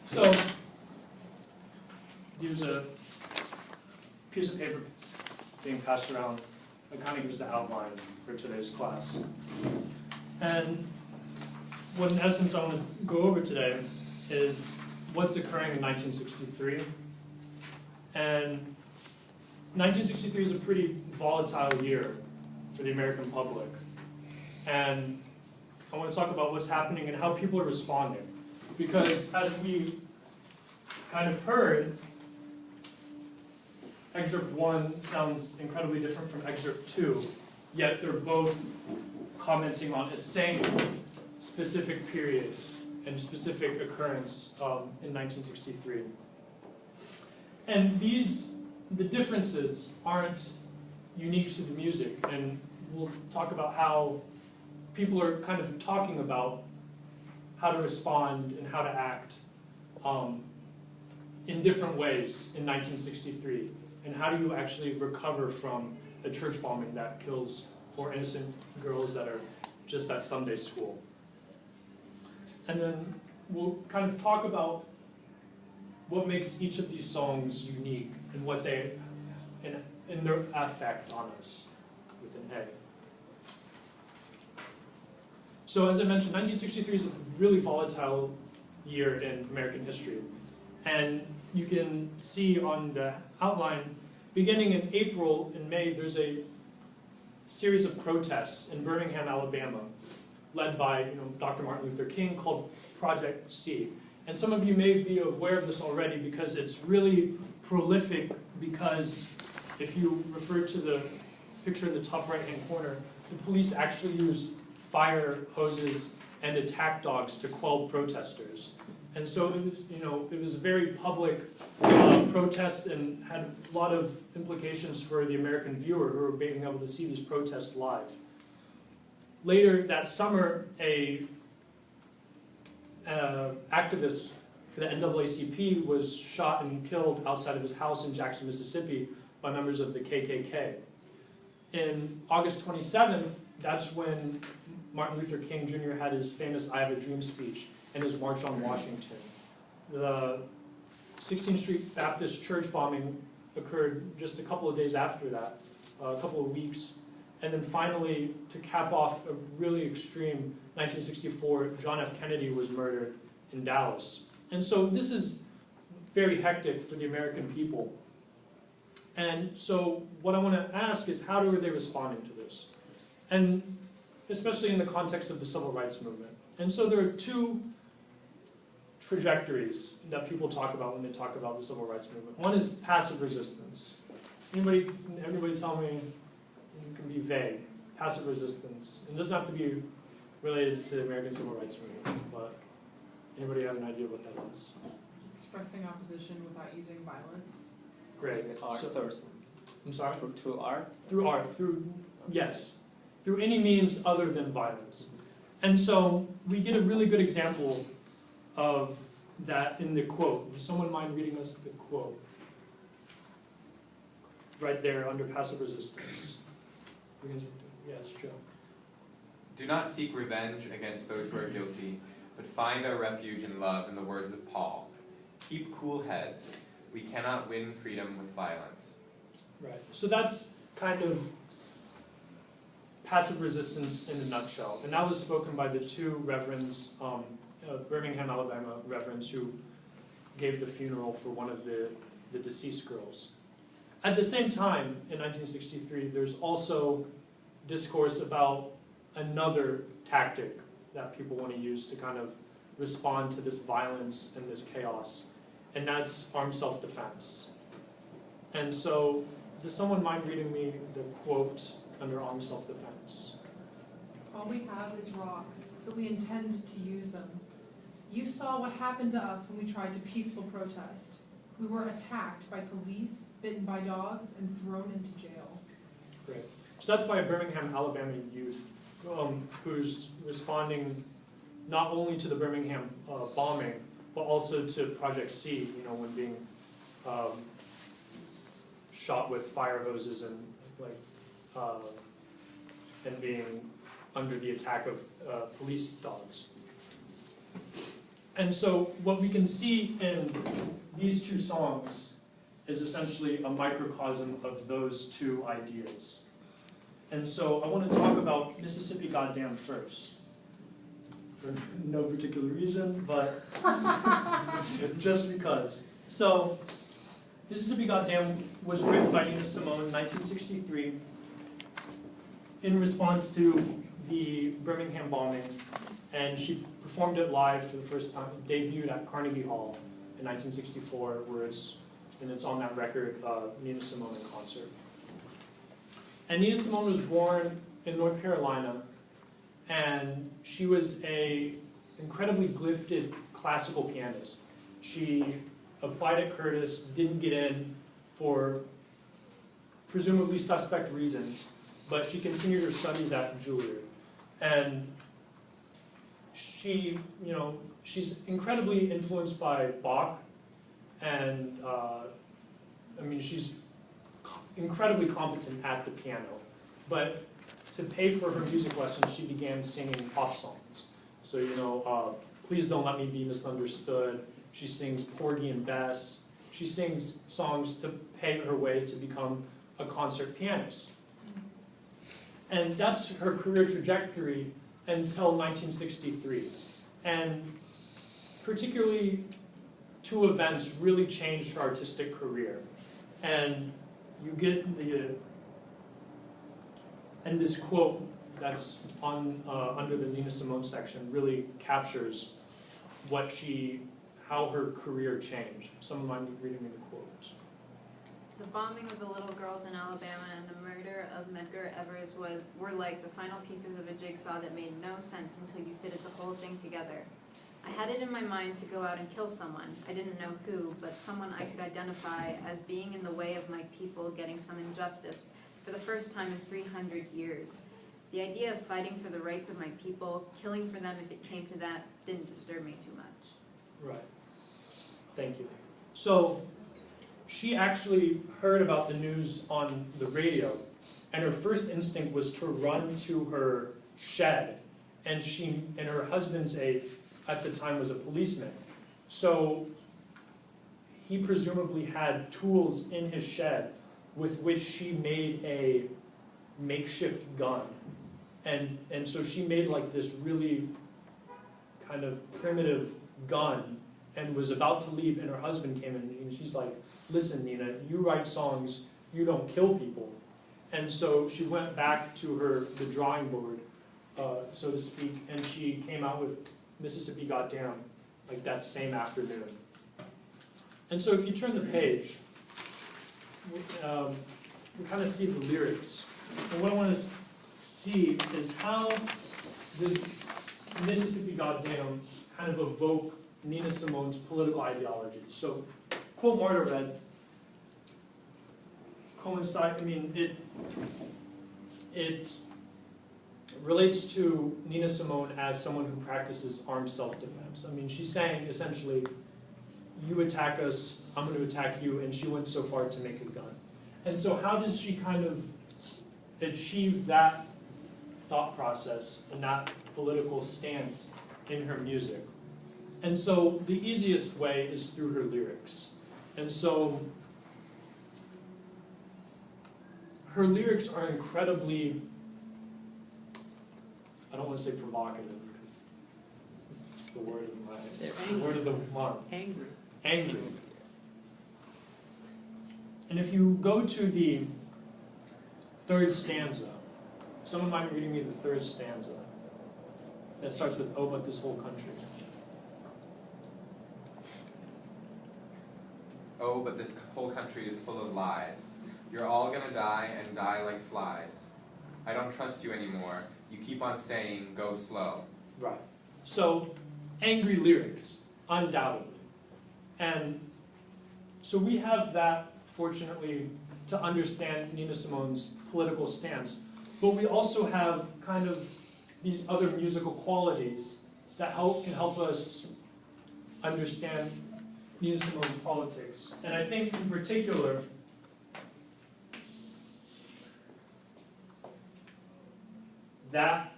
So, here's a piece of paper being passed around that kind of gives the outline for today's class. And what in essence I want to go over today is what's occurring in 1963. And 1963 is a pretty volatile year for the American public. And I want to talk about what's happening and how people are responding. Because as we kind of heard, excerpt 1 sounds incredibly different from excerpt 2, yet they're both commenting on the same specific period and specific occurrence in 1963. And the differences aren't unique to the music, and we'll talk about how people are kind of talking about how to respond and how to act in different ways in 1963, and how do you actually recover from a church bombing that kills 4 innocent girls that are just at Sunday school. And then we'll kind of talk about what makes each of these songs unique and what they, and their effect on us with an A. So as I mentioned, 1963 is a really volatile year in American history. And you can see on the outline, beginning in April and May, there's a series of protests in Birmingham, Alabama, led by Dr. Martin Luther King, called Project C. And some of you may be aware of this already because it's really prolific, because if you refer to the picture in the top right-hand corner, the police actually used fire hoses and attack dogs to quell protesters. And so it was a very public protest and had a lot of implications for the American viewer who were being able to see these protests live. Later that summer, a activist for the NAACP was shot and killed outside of his house in Jackson, Mississippi by members of the KKK. In August 27th, that's when Martin Luther King Jr. had his famous I Have a Dream speech and his March on Washington. The 16th Street Baptist Church bombing occurred just a couple of days after that, a couple of weeks. And then finally, to cap off a really extreme 1964, John F. Kennedy was murdered in Dallas. And so this is very hectic for the American people. And so what I want to ask is, how are they responding to this? And especially in the context of the civil rights movement. And so there are 2 trajectories that people talk about when they talk about the civil rights movement. One is passive resistance. Everybody tell me, it can be vague. Passive resistance. It doesn't have to be related to the American civil rights movement, but anybody have an idea what that is? Expressing opposition without using violence. Great. Art So, or I'm sorry? through art? Through art, yes. Through any means other than violence. And so we get a really good example of that in the quote. Does someone mind reading us the quote? Right there under passive resistance. Yes, Joe. Do not seek revenge against those who are guilty, but find our refuge in love, in the words of Paul. Keep cool heads. We cannot win freedom with violence. Right. So that's kind of passive resistance in a nutshell. And that was spoken by the 2 reverends, Birmingham, Alabama reverends, who gave the funeral for one of the deceased girls. At the same time, in 1963, there's also discourse about another tactic that people want to use to kind of respond to this violence and this chaos, and that's armed self-defense. And so, does someone mind reading me the quote under armed self-defense? All we have is rocks, but we intend to use them. You saw what happened to us when we tried to peaceful protest. We were attacked by police, bitten by dogs, and thrown into jail. Great. So that's by a Birmingham, Alabama youth who's responding not only to the Birmingham bombing, but also to Project C, when being shot with fire hoses and being under the attack of police dogs. And so what we can see in these two songs is essentially a microcosm of those two ideas. And so I want to talk about Mississippi Goddamn first. For no particular reason, but just because. So, Mississippi Goddamn was written by Nina Simone in 1963 in response to the Birmingham bombing, and she performed it live for the first time. It debuted at Carnegie Hall in 1964, where it's on that record, Nina Simone in concert. And Nina Simone was born in North Carolina, and she was an incredibly gifted classical pianist. She applied at Curtis, didn't get in for presumably suspect reasons, but she continued her studies at Juilliard. And she, she's incredibly influenced by Bach, and she's incredibly competent at the piano. But to pay for her music lessons, she began singing pop songs. So, Please Don't Let Me Be Misunderstood. She sings Porgy and Bess. She sings songs to pay her way to become a concert pianist. And that's her career trajectory until 1963. And particularly, two events really changed her artistic career. And you get and this quote that's on under the Nina Simone section really captures how her career changed. Someone might be reading me the quote. The bombing of the little girls in Alabama and the murder of Medgar Evers were like the final pieces of a jigsaw that made no sense until you fitted the whole thing together. I had it in my mind to go out and kill someone. I didn't know who, but someone I could identify as being in the way of my people getting some injustice for the first time in 300 years. The idea of fighting for the rights of my people, killing for them if it came to that, didn't disturb me too much. Right. Thank you. So she actually heard about the news on the radio, and her first instinct was to run to her shed, and her husband's at the time was a policeman. So he presumably had tools in his shed with which she made a makeshift gun. And so she made like this really kind of primitive gun and was about to leave, and her husband came in and she's like, listen, Nina, you write songs, you don't kill people. And so she went back to the drawing board, so to speak, and she came out with Mississippi Goddamn like that same afternoon. And so if you turn the page, we kind of see the lyrics. And what I want to see is how this Mississippi Goddamn kind of evoke Nina Simone's political ideology. So, quote Marta read, it relates to Nina Simone as someone who practices armed self-defense. She's saying essentially, you attack us, I'm going to attack you, and she went so far to make a gun. And so how does she kind of achieve that thought process and that political stance in her music? And so the easiest way is through her lyrics. And so her lyrics are incredibly, I don't want to say provocative because it's the word of the month. Angry. And if you go to the third stanza, someone might be reading me the third stanza that starts with, oh, but this whole country. Oh, but this whole country is full of lies. You're all gonna die and die like flies. I don't trust you anymore. You keep on saying, go slow. Right. So, angry lyrics, undoubtedly. And so we have that, fortunately, to understand Nina Simone's political stance. But we also have kind of these other musical qualities that can help us understand Nina Simone's politics. And I think in particular, that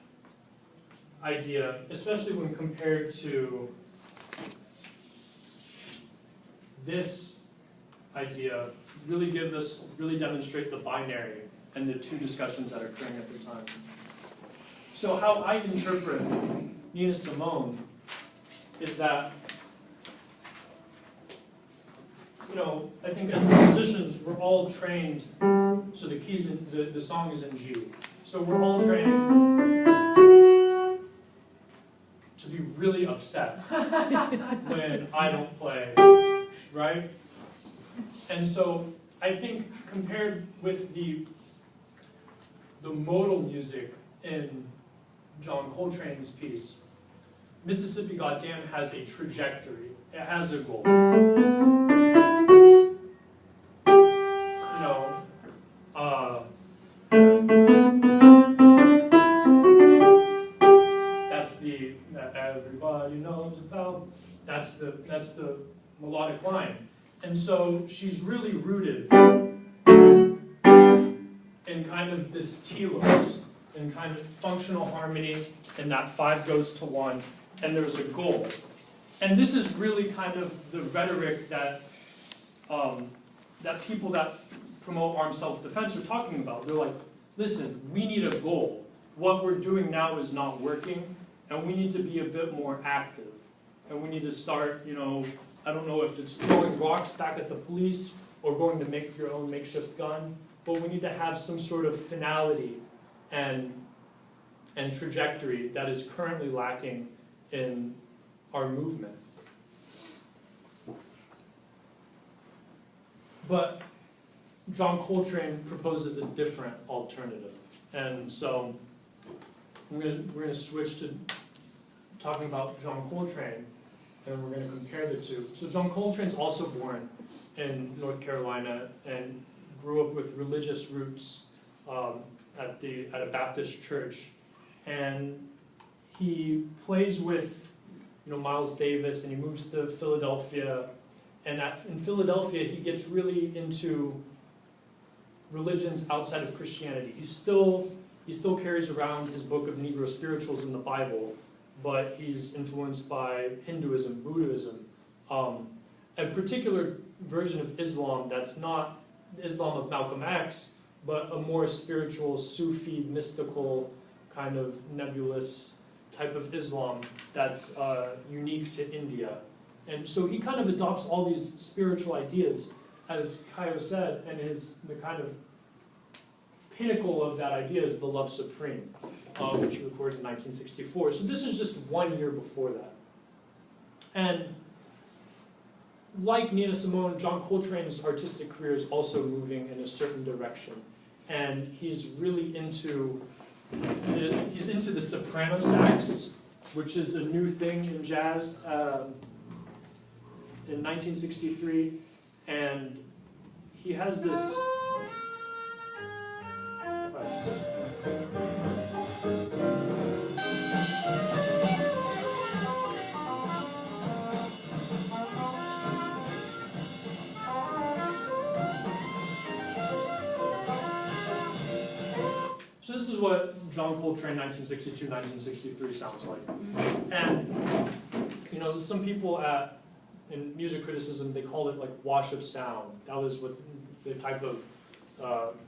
idea, especially when compared to this idea, really demonstrate the binary and the two discussions that are occurring at the time. So how I interpret Nina Simone is that, I think as musicians, we're all trained, so the keys in the song is in G. So we're all trained to be really upset when I don't play, right? And so I think compared with the modal music in John Coltrane's piece, Mississippi Goddam has a trajectory. It has a goal. That everybody knows about. That's the melodic line. And so she's really rooted in kind of this telos, in kind of functional harmony, and that 5 goes to 1, and there's a goal. And this is really kind of the rhetoric that that people that promote armed self-defense are talking about. They're like, listen, we need a goal. What we're doing now is not working, and we need to be a bit more active. And we need to start, I don't know if it's throwing rocks back at the police or going to make your own makeshift gun, but we need to have some sort of finality and trajectory that is currently lacking in our movement. But John Coltrane proposes a different alternative. And so we're going to switch to talking about John Coltrane, and we're going to compare the two. So John Coltrane's also born in North Carolina and grew up with religious roots at a Baptist church. And he plays with Miles Davis, and he moves to Philadelphia. And in Philadelphia, he gets really into religions outside of Christianity. He still carries around his book of Negro spirituals in the Bible, but he's influenced by Hinduism, Buddhism, a particular version of Islam that's not Islam of Malcolm X, but a more spiritual, Sufi, mystical, kind of nebulous type of Islam that's unique to India. And so he kind of adopts all these spiritual ideas, as Kaio said, and the kind of pinnacle of that idea is The Love Supreme, which he records in 1964. So this is just 1 year before that. And like Nina Simone, John Coltrane's artistic career is also moving in a certain direction. And he's really into the soprano sax, which is a new thing in jazz in 1963. And he has this... So this is what John Coltrane 1962, 1963 sounds like. And, some people in music criticism, they called it like wash of sound. That was what the type of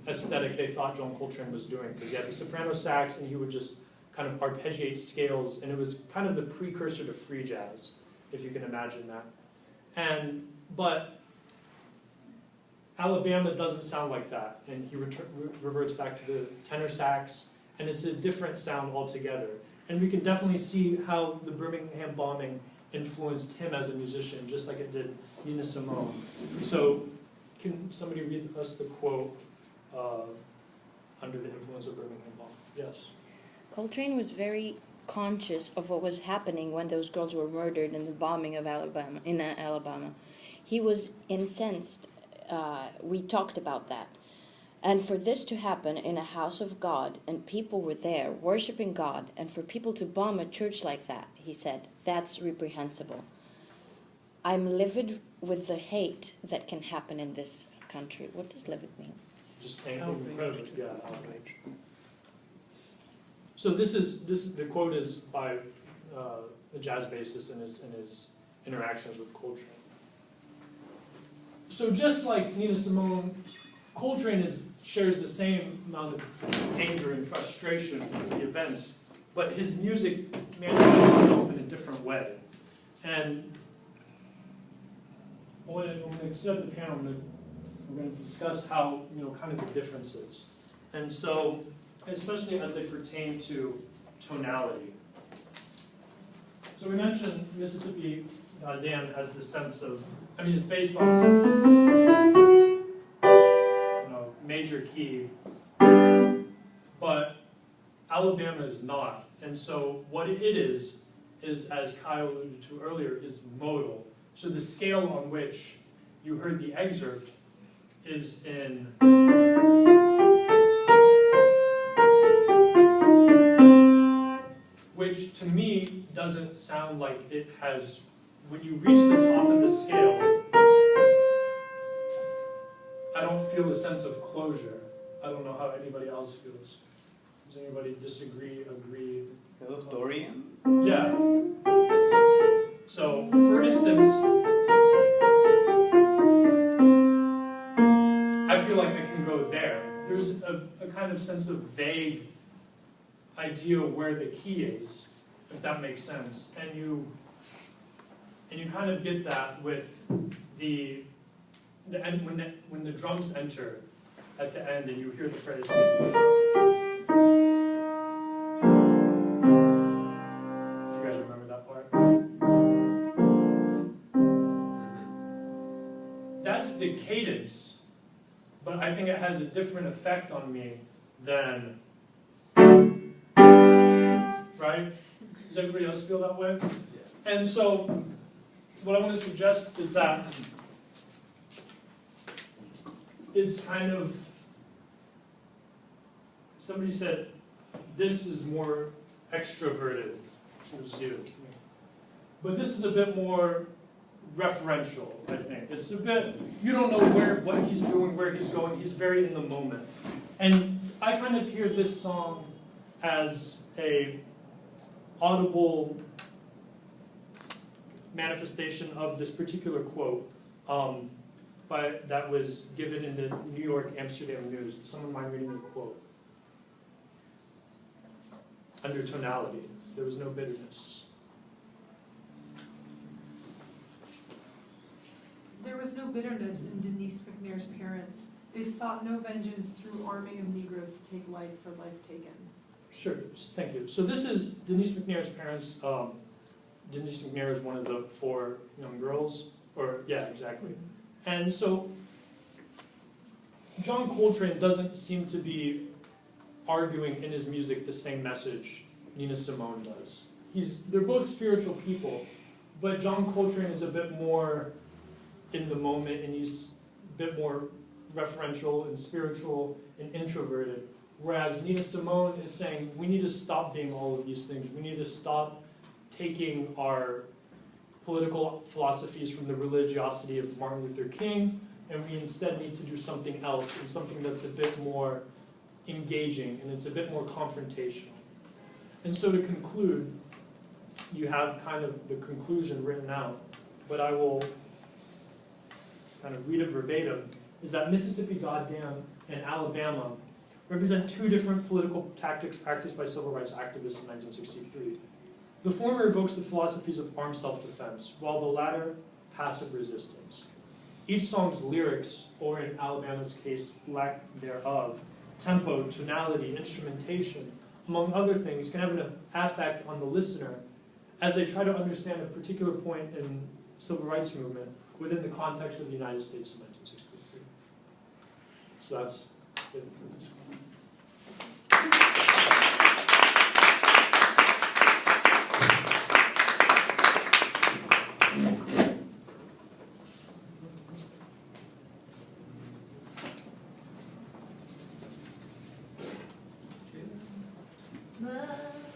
aesthetic they thought John Coltrane was doing. Because he had the soprano sax, and he would just kind of arpeggiate scales, and it was kind of the precursor to free jazz, if you can imagine that. But Alabama doesn't sound like that, and he reverts back to the tenor sax, and it's a different sound altogether. And we can definitely see how the Birmingham bombing influenced him as a musician, just like it did Nina Simone. So can somebody read us the quote under the influence of Birmingham bombing? Yes. Coltrane was very conscious of what was happening when those girls were murdered in the bombing of Alabama. He was incensed. We talked about that. And for this to happen in a house of God, and people were there worshiping God, and for people to bomb a church like that, he said, that's reprehensible. I'm livid with the hate that can happen in this country. What does livid mean? Just anything incredible. Yeah. So the quote is by a jazz bassist in his interactions with Coltrane. So just like Nina Simone, Coltrane shares the same amount of anger and frustration with the events, but his music manifests itself in a different way. And when I set up the panel, we're going to discuss how, kind of the differences. And so, especially as they pertain to tonality. So we mentioned Mississippi Dam has the sense of, it's based on major key, but Alabama is not. And so what it is, as Kyle alluded to earlier, is modal. So the scale on which you heard the excerpt is in which to me doesn't sound like it has, when you reach the top of the scale, I don't feel a sense of closure. I don't know how anybody else feels. Does anybody disagree, agree? Dorian? Yeah. So, for instance, I feel like I can go there. There's a kind of sense of vague idea where the key is, if that makes sense. And you kind of get that with the end when the drums enter at the end and you hear the phrase. If you guys remember that part. That's the cadence, but I think it has a different effect on me than, right? Does everybody else feel that way? Yeah. And so, what I want to suggest is that it's kind of, somebody said, this is more extroverted, it was you. But this is a bit more referential, I think. It's a bit, you don't know what he's doing, where he's going, he's very in the moment. And I kind of hear this song as a audible manifestation of this particular quote that was given in the New York Amsterdam News. Does someone mind reading the quote? Under tonality, there was no bitterness. There was no bitterness in Denise McNair's parents. They sought no vengeance through arming of Negroes to take life for life taken. Sure, thank you. So this is Denise McNair's parents. Denise McNair is one of the 4 young girls, yeah, exactly. And so John Coltrane doesn't seem to be arguing in his music the same message Nina Simone does. They're both spiritual people, but John Coltrane is a bit more in the moment, and he's a bit more referential and spiritual and introverted. Whereas Nina Simone is saying, we need to stop being all of these things. We need to stop taking our political philosophies from the religiosity of Martin Luther King, and we instead need to do something else, and something that's a bit more engaging, and it's a bit more confrontational. And so to conclude, you have kind of the conclusion written out, but I will kind of read it verbatim, is that Mississippi Goddam and Alabama represent 2 different political tactics practiced by civil rights activists in 1963. The former evokes the philosophies of armed self-defense, while the latter, passive resistance. Each song's lyrics, or in Alabama's case, lack thereof, tempo, tonality, instrumentation, among other things, can have an effect on the listener as they try to understand a particular point in the civil rights movement within the context of the United States in 1963. So that's it for this one. Love